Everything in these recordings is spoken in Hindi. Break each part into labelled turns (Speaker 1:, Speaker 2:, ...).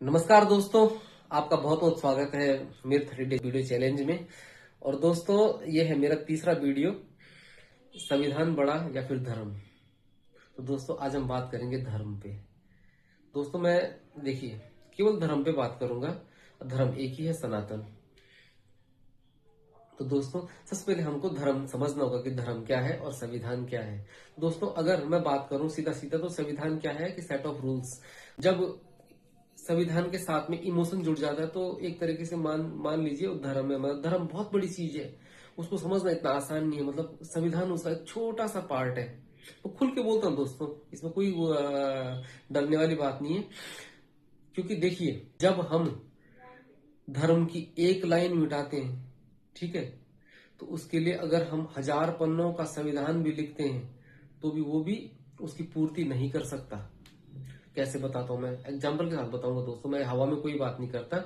Speaker 1: नमस्कार दोस्तों, आपका बहुत बहुत स्वागत है मेरे 30 डे वीडियो चैलेंज में। और दोस्तों, ये है मेरा तीसरा वीडियो, संविधान बड़ा या फिर धर्म। तो दोस्तों, आज हम बात करेंगे धर्म पे। दोस्तों, मैं देखिए केवल धर्म पे बात करूंगा। धर्म एक ही है, सनातन। तो दोस्तों, सबसे पहले हमको धर्म समझना होगा कि धर्म क्या है और संविधान क्या है। दोस्तों, अगर मैं बात करूं सीधा सीधा, तो संविधान क्या है कि सेट ऑफ रूल्स। जब संविधान के साथ में इमोशन जुड़ जाता है तो एक तरीके से मान लीजिए वो धर्म है। मतलब धर्म बहुत बड़ी चीज है, उसको समझना इतना आसान नहीं है। मतलब संविधान उसका एक छोटा सा पार्ट है। तो खुल के बोलता हूँ दोस्तों, इसमें कोई डरने वाली बात नहीं है। क्योंकि देखिए, जब हम धर्म की एक लाइन मिटाते हैं, ठीक है, तो उसके लिए अगर हम 1000 पन्नों का संविधान भी लिखते हैं तो भी वो भी उसकी पूर्ति नहीं कर सकता। कैसे बताता हूं मैं, एग्जाम्पल के साथ बताऊंगा दोस्तों। मैं हवा में कोई बात नहीं करता।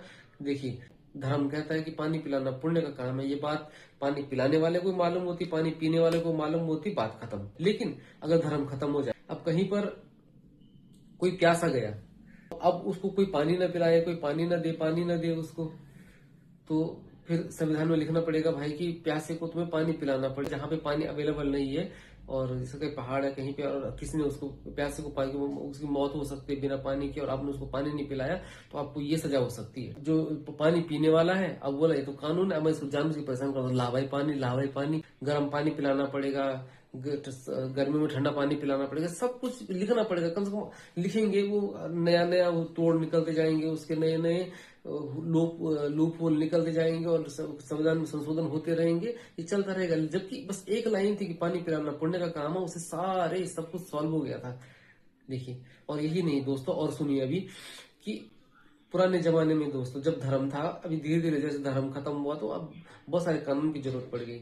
Speaker 1: देखिए, धर्म कहता है कि पानी पिलाना पुण्य का काम है। ये बात पानी पिलाने वाले को मालूम होती, पानी पीने वाले को मालूम होती, बात खत्म। लेकिन अगर धर्म खत्म हो जाए, अब कहीं पर कोई प्यासा गया, अब उसको कोई पानी ना पिलाए, कोई पानी ना दे उसको, तो फिर संविधान में लिखना पड़ेगा भाई कि प्यासे को तुम्हें पानी पिलाना पड़े। जहां पे पानी अवेलेबल नहीं है, और जैसे कहीं पहाड़ है कहीं पे, और किसी ने उसको प्यासे को पानी, उसकी मौत हो सकती है बिना पानी के, और आपने उसको पानी नहीं पिलाया, तो आपको ये सजा हो सकती है। जो पानी पीने वाला है, अब बोला ये तो कानून है, अब मैं इसको जानबूझ के परेशान कर दूं, ला भाई पानी, गर्म पानी पिलाना पड़ेगा, गर्मी में ठंडा पानी पिलाना पड़ेगा, सब कुछ लिखना पड़ेगा। कम से कम लिखेंगे, वो नया नया वो तोड़ निकलते जाएंगे, उसके नए नए लूप होल निकलते जाएंगे, और संविधान में संशोधन होते रहेंगे। ये चलता रहेगा। जबकि बस एक लाइन थी कि पानी पिलाना पुण्य का काम है, उससे सारे सब कुछ सॉल्व हो गया था। देखिए, और यही नहीं दोस्तों, और सुनिए अभी कि पुराने जमाने में दोस्तों जब धर्म था, अभी धीरे धीरे जैसे धर्म खत्म हुआ तो अब बहुत सारे कानून की जरूरत पड़ गई।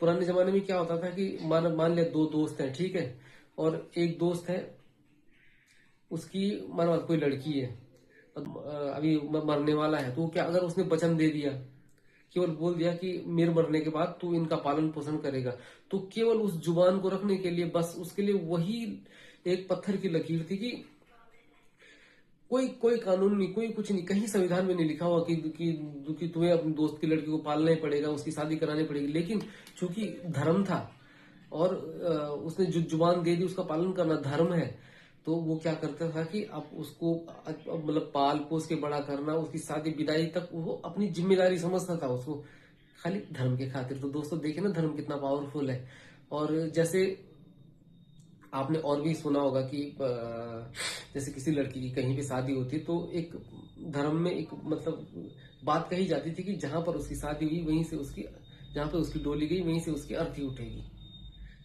Speaker 1: पुराने जमाने में क्या होता था कि मान लिया दो दोस्त हैं, ठीक है, और एक दोस्त है, उसकी मान कोई लड़की है, अभी मरने वाला है, तो क्या अगर उसने वचन दे दिया, केवल बोल दिया कि मेरे मरने के बाद तू इनका पालन पोषण करेगा, तो केवल उस जुबान को रखने के लिए, बस उसके लिए वही एक पत्थर की लकीर थी कि कोई कोई कानून नहीं, कोई कुछ नहीं, कहीं संविधान में नहीं लिखा हुआ कि तुम्हें अपने दोस्त की लड़की को पालना ही पड़ेगा, उसकी शादी करानी पड़ेगी। लेकिन चूंकि धर्म था, और उसने जो जुबान दे दी उसका पालन करना धर्म है, तो वो क्या करता था कि अब उसको मतलब पाल पोस के बड़ा करना, उसकी शादी विदाई तक वो अपनी जिम्मेदारी समझता था उसको, खाली धर्म के खातिर। तो दोस्तों देखिए ना, धर्म कितना पावरफुल है। और जैसे आपने और भी सुना होगा कि जैसे किसी लड़की की कहीं भी शादी होती तो एक धर्म में एक मतलब बात कही जाती थी कि जहां पर उसकी शादी हुई वहीं से उसकी, जहां पर उसकी डोली गई वहीं से उसकी अर्थी उठेगी।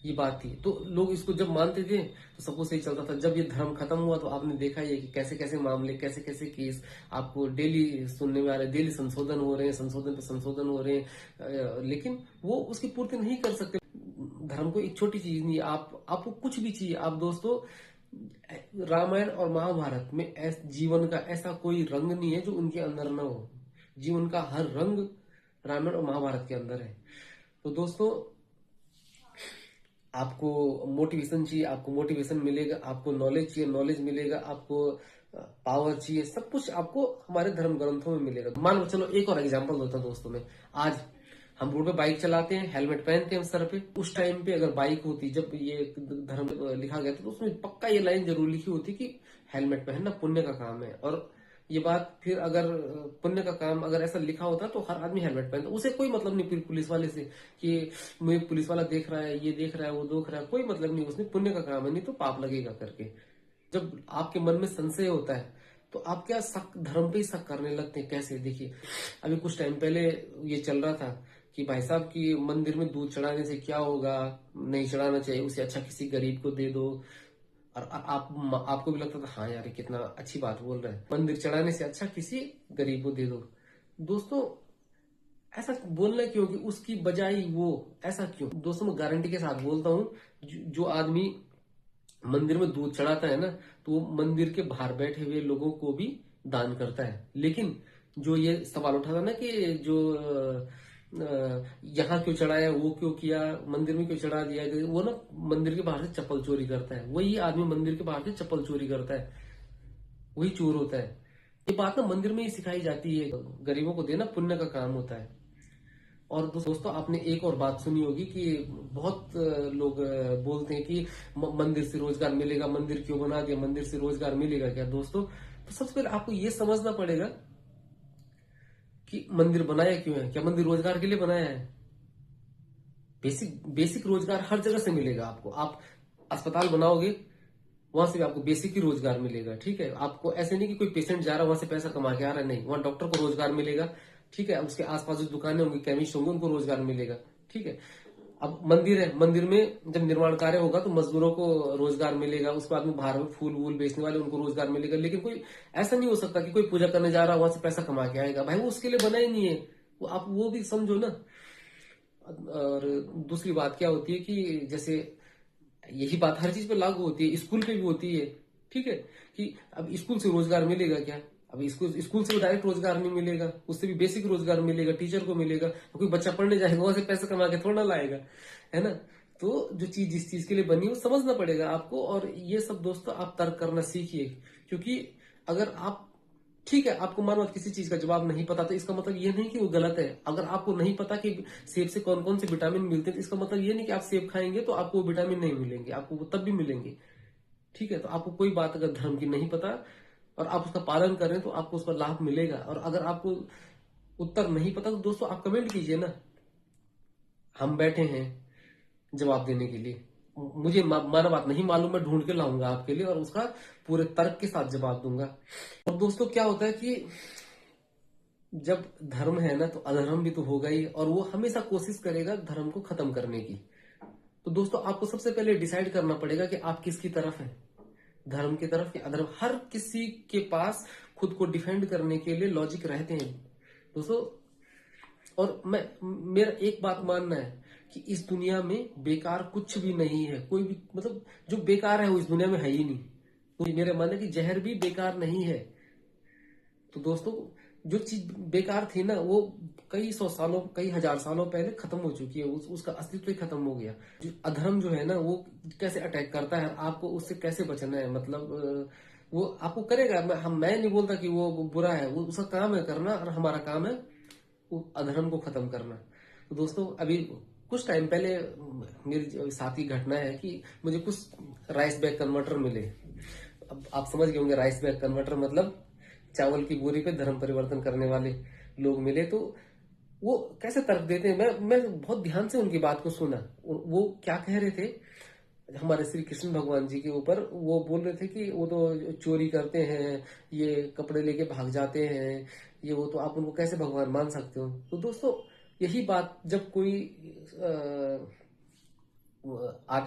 Speaker 1: ये बात थी। तो लोग इसको जब मानते थे तो सबको सही चलता था। जब ये धर्म खत्म हुआ तो आपने देखा ही है कि कैसे कैसे मामले, कैसे कैसे केस आपको डेली सुनने में आ रहे हैं। डेली संशोधन हो रहे हैं, संशोधन पे संशोधन हो रहे हैं, लेकिन वो उसकी पूर्ति नहीं कर सकते। धर्म को एक छोटी चीज नहीं, आपको कुछ भी चाहिए, आप दोस्तों रामायण और महाभारत में जीवन का ऐसा कोई रंग नहीं है जो उनके अंदर ना हो। जीवन का हर रंग रामायण और महाभारत के अंदर है। तो दोस्तों, आपको मोटिवेशन चाहिए, आपको मोटिवेशन मिलेगा। आपको नॉलेज चाहिए, नॉलेज मिलेगा। आपको पावर चाहिए, सब कुछ आपको हमारे धर्म ग्रंथों में मिलेगा। मान लो, चलो एक और एग्जांपल देता हूं दोस्तों में। आज हम रोड पे बाइक चलाते हैं, हेलमेट पहनते हैं सर पे। उस टाइम पे अगर बाइक होती, जब ये धर्म लिखा गया था, तो उसमें पक्का ये लाइन जरूर लिखी होती कि हेलमेट पहनना पुण्य का काम है। और ये बात फिर अगर पुण्य का काम अगर ऐसा लिखा होता तो हर आदमी हेलमेट पहनता। उसे कोई मतलब नहीं फिर पुलिस वाले से कि मुझे पुलिस वाला देख रहा है, ये देख रहा है, वो देख रहा है, कोई मतलब नहीं। उसने पुण्य का काम है, नहीं तो पाप लगेगा करके। जब आपके मन में संशय होता है तो आप क्या शक, धर्म पे ही शक करने लगते हैं। कैसे, देखिए अभी कुछ टाइम पहले ये चल रहा था कि भाई साहब की मंदिर में दूध चढ़ाने से क्या होगा, नहीं चढ़ाना चाहिए, उसे अच्छा किसी गरीब को दे दो। और आपको भी लगता था हाँ यार ये कितना अच्छी बात बोल रहा है, मंदिर चढ़ाने से अच्छा किसी गरीब को दे दो। दोस्तों, ऐसा बोलना क्यों कि उसकी बजाय वो, ऐसा क्यों? दोस्तों, मैं गारंटी के साथ बोलता हूँ, जो आदमी मंदिर में दूध चढ़ाता है ना, तो वो मंदिर के बाहर बैठे हुए लोगों को भी दान करता है। लेकिन जो ये सवाल उठा था ना कि जो यहाँ क्यों चढ़ाया, वो क्यों किया, मंदिर में क्यों चढ़ा दिया, वो ना मंदिर के बाहर से चप्पल चोरी करता है। वही आदमी मंदिर के बाहर से चप्पल चोरी करता है, वही चोर होता है। ये बात ना मंदिर में ही सिखाई जाती है, गरीबों को देना पुण्य का काम होता है। और दोस्तों आपने एक और बात सुनी होगी कि बहुत लोग बोलते हैं कि मंदिर से रोजगार मिलेगा, मंदिर क्यों बना दिया, मंदिर से रोजगार मिलेगा क्या। दोस्तों तो सबसे पहले आपको ये समझना पड़ेगा कि मंदिर बनाया क्यों है, क्या मंदिर रोजगार के लिए बनाया है। बेसिक बेसिक रोजगार हर जगह से मिलेगा आपको। आप अस्पताल बनाओगे, वहां से भी आपको बेसिक ही रोजगार मिलेगा, ठीक है। आपको ऐसे नहीं कि कोई पेशेंट जा रहा है वहां से पैसा कमा के आ रहा है, नहीं, वहां डॉक्टर को रोजगार मिलेगा, ठीक है। उसके आसपास जो दुकानें होंगी, केमिस्ट होंगे, उनको रोजगार मिलेगा, ठीक है। अब मंदिर है, मंदिर में जब निर्माण कार्य होगा तो मजदूरों को रोजगार मिलेगा, उसके बाद में बाहर में फूल वूल बेचने वाले उनको रोजगार मिलेगा। लेकिन कोई ऐसा नहीं हो सकता कि कोई पूजा करने जा रहा है वहां से पैसा कमा के आएगा, भाई वो उसके लिए बना ही नहीं है। वो आप वो भी समझो ना। और दूसरी बात क्या होती है कि जैसे यही बात हर चीज पे लागू होती है, स्कूल पे भी होती है, ठीक है। कि अब स्कूल से रोजगार मिलेगा क्या। अब स्कूल स्कूल से डायरेक्ट रोजगार नहीं मिलेगा, उससे भी बेसिक रोजगार मिलेगा, टीचर को मिलेगा। तो कोई बच्चा पढ़ने जाएगा वहां से पैसा कमा के थोड़ा लाएगा, है ना। तो जो चीज जिस चीज के लिए बनी है वो समझना पड़ेगा आपको। और ये सब दोस्तों आप तर्क करना सीखिए, क्योंकि अगर आप, ठीक है, आपको मानो किसी चीज का जवाब नहीं पता तो इसका मतलब ये नहीं कि वो गलत है। अगर आपको नहीं पता कि सेब से कौन कौन से विटामिन मिलते हैं तो इसका मतलब ये नहीं कि आप सेब खाएंगे तो आपको वो विटामिन नहीं मिलेंगे, आपको वो तब भी मिलेंगे, ठीक है। तो आपको कोई बात अगर धर्म की नहीं पता और आप उसका पालन कर रहे हैं तो आपको उसका लाभ मिलेगा। और अगर आपको उत्तर नहीं पता तो दोस्तों आप कमेंट कीजिए ना, हम बैठे हैं जवाब देने के लिए। मुझे माना बात नहीं मालूम, मैं ढूंढ के लाऊंगा आपके लिए और उसका पूरे तर्क के साथ जवाब दूंगा। और दोस्तों क्या होता है कि जब धर्म है ना तो अधर्म भी तो होगा ही, और वो हमेशा कोशिश करेगा धर्म को खत्म करने की। तो दोस्तों आपको सबसे पहले डिसाइड करना पड़ेगा कि आप किसकी तरफ हैं, धर्म की तरफ या अधर्म। हर किसी के पास खुद को डिफेंड करने के लिए लॉजिक रहते हैं दोस्तों। और मेरा एक बात मानना है कि इस दुनिया में बेकार कुछ भी नहीं है, कोई भी, मतलब जो बेकार है वो इस दुनिया में है ही नहीं। तो मेरा मानना है कि जहर भी बेकार नहीं है। तो दोस्तों जो चीज बेकार थी ना वो कई सौ सालों, कई हजार सालों पहले खत्म हो चुकी है, उसका अस्तित्व ही खत्म हो गया। जो अधर्म जो है ना वो कैसे अटैक करता है, आपको उससे कैसे बचना है, मतलब वो आपको करेगा। मैं नहीं बोलता कि वो बुरा है, वो उसका काम है करना, और हमारा काम है वो अधर्म को खत्म करना। तो दोस्तों अभी कुछ टाइम पहले मेरे साथ की घटना है कि मुझे कुछ राइस बैग कन्वर्टर मिले। अब आप समझ गए होंगे, राइस बैग कन्वर्टर मतलब चावल की बोरी पे धर्म परिवर्तन करने वाले लोग मिले। तो वो कैसे तर्क देते हैं, मैं बहुत ध्यान से उनकी बात को सुना। वो क्या कह रहे थे हमारे श्री कृष्ण भगवान जी के ऊपर, वो बोल रहे थे कि वो तो चोरी करते हैं, ये कपड़े लेके भाग जाते हैं, ये वो, तो आप उनको कैसे भगवान मान सकते हो। तो दोस्तों यही बात जब कोई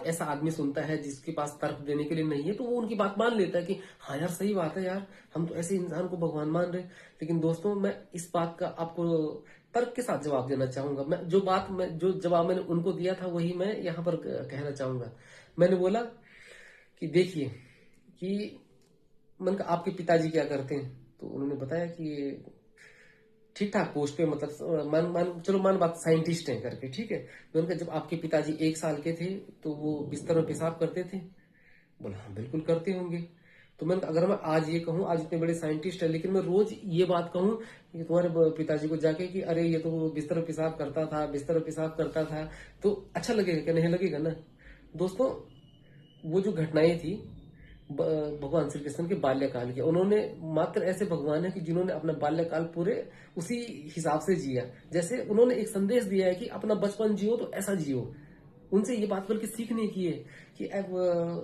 Speaker 1: ऐसा आदमी सुनता है जिसके पास तर्क देने के लिए नहीं है तो वो उनकी बात मान लेता है कि हाँ यार सही बात है यार, हम तो ऐसे इंसान को भगवान मान रहे। लेकिन दोस्तों मैं इस बात का आपको तर्क के साथ जवाब देना चाहूंगा। मैं जो जवाब मैंने उनको दिया था वही मैं यहाँ पर कहना चाहूंगा। मैंने बोला कि देखिए कि मैंने कहा आपके पिताजी क्या करते हैं, तो उन्होंने बताया कि ठीक ठाक पोस्ट पे, मतलब मान बात साइंटिस्ट हैं करके, ठीक है। तो उनका जब आपके पिताजी 1 साल के थे तो वो बिस्तर में पेशाब करते थे, बोला हाँ बिल्कुल करते होंगे। तो मैंने कहा, अगर मैं आज ये कहूँ, आज इतने बड़े साइंटिस्ट है लेकिन मैं रोज ये बात कहूँ कि तुम्हारे पिताजी को जाके कि अरे ये तो बिस्तर में पेशाब करता था, बिस्तर में पेशाब करता था, तो अच्छा लगेगा क्या, नहीं लगेगा ना। दोस्तों वो जो घटनाएं थी भगवान श्री कृष्ण के बाल्यकाल की, उन्होंने मात्र ऐसे भगवान है कि जिन्होंने अपना बाल्यकाल पूरे उसी हिसाब से जिया। जैसे उन्होंने एक संदेश दिया है कि अपना बचपन जियो तो ऐसा जियो। उनसे ये बात बल्कि सीखने की है कि अब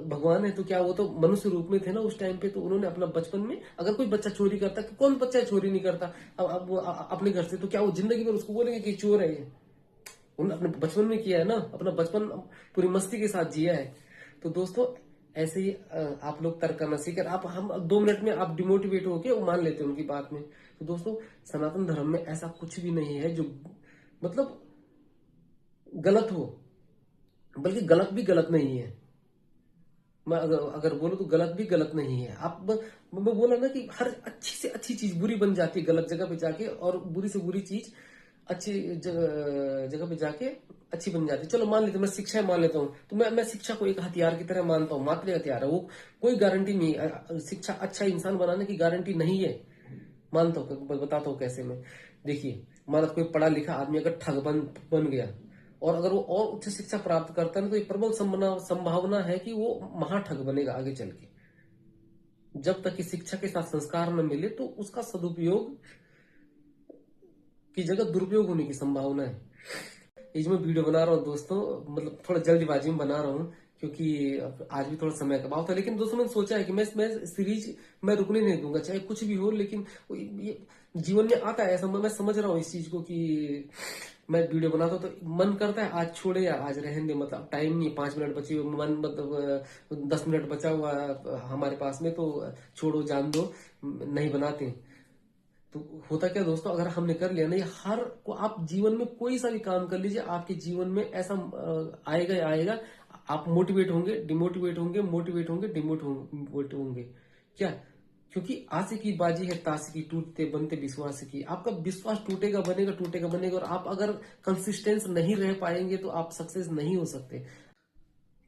Speaker 1: भगवान है तो क्या, वो तो मनुष्य रूप में थे ना उस टाइम पे। तो उन्होंने अपना बचपन में, अगर कोई बच्चा चोरी करता, कौन बच्चा चोरी नहीं करता अब वो अपने घर से, तो क्या वो जिंदगी भर उसको बोलेंगे कि चोर है ये। उन्होंने अपने बचपन में किया है ना, अपना बचपन पूरी मस्ती के साथ जिया है। तो दोस्तों ऐसे ही आप लोग तर्क करना सीखें। आप हम 2 मिनट में आप डिमोटिवेट होके वो मान लेते हैं उनकी बात में। तो दोस्तों सनातन धर्म में ऐसा कुछ भी नहीं है जो मतलब गलत हो, बल्कि गलत भी गलत नहीं है। मैं अगर बोलूं तो गलत भी गलत नहीं है। मैं बोला ना कि हर अच्छी से अच्छी चीज बुरी बन जाती है गलत जगह पे जाके, और बुरी से बुरी चीज अच्छी जगह पे जाके अच्छी बन जाती है। चलो मान लेते हैं, मैं शिक्षा मान लेता हूँ, तो मैं शिक्षा को एक हथियार की तरह मानता हूँ, मात्र हथियार है वो, कोई गारंटी नहीं है। शिक्षा अच्छा इंसान बनाने की गारंटी नहीं है। मानता हूँ, बताता हूँ कैसे मैं। देखिए, माना कोई पढ़ा लिखा आदमी अगर ठग बन गया और अगर वो और उच्च शिक्षा प्राप्त करता है ना, तो ये प्रबल संभावना है कि वो महाठग बनेगा आगे चल के। जब तक कि शिक्षा के साथ संस्कार न मिले तो उसका सदुपयोग की जगह दुरुपयोग होने की संभावना है। ये जो मैं वीडियो बना रहा हूँ दोस्तों, मतलब थोड़ा जल्दबाजी में बना रहा हूँ, क्योंकि आज भी थोड़ा समय का अभाव था। लेकिन दोस्तों मैंने सोचा है कि मैं सीरीज मैं रुकने नहीं दूंगा, चाहे कुछ भी हो। लेकिन ये जीवन में आता है ऐसा, मैं समझ रहा हूँ इस चीज को कि मैं वीडियो बनाता हूँ तो मन करता है आज छोड़े या आज रहने दे, मतलब टाइम नहीं, 5 मिनट बचे हुए, मन मतलब 10 मिनट बचा हुआ हमारे पास में, तो छोड़ो जान दो, नहीं बनाते हैं। तो होता क्या दोस्तों, अगर हमने कर लिया ना, ये हर को आप जीवन में कोई सा भी काम कर लीजिए, आपके जीवन में ऐसा आएगा ही आएगा। आप मोटिवेट होंगे, डिमोटिवेट होंगे, मोटिवेट होंगे, डिमोटिवेट होंगे। क्या? क्योंकि आसे की बाजी है तासे की, टूटते बनते विश्वास की। आपका विश्वास टूटेगा बनेगा, टूटेगा बनेगा, और आप अगर कंसिस्टेंस नहीं रह पाएंगे तो आप सक्सेस नहीं हो सकते।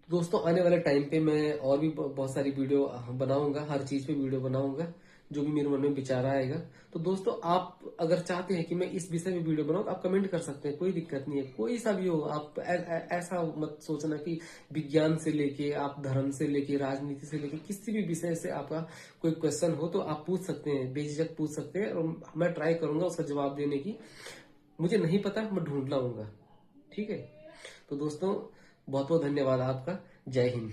Speaker 1: दोस्तों आने वाले टाइम पे मैं और भी बहुत सारी वीडियो बनाऊंगा, हर चीज पे वीडियो बनाऊंगा, जो भी मेरे मन में विचार आएगा। तो दोस्तों आप अगर चाहते हैं कि मैं इस विषय में वीडियो बनाऊं, तो आप कमेंट कर सकते हैं, कोई दिक्कत नहीं है, कोई सा भी हो। आप ऐसा मत सोचना कि विज्ञान से लेके, आप धर्म से लेके, राजनीति से लेके, किसी भी विषय से आपका कोई क्वेश्चन हो तो आप पूछ सकते हैं, बेझिझक पूछ सकते हैं, और मैं ट्राई करूंगा उसका जवाब देने की। मुझे नहीं पता, मैं ढूंढ लाऊंगा। ठीक है। तो दोस्तों बहुत बहुत धन्यवाद आपका। जय हिंद।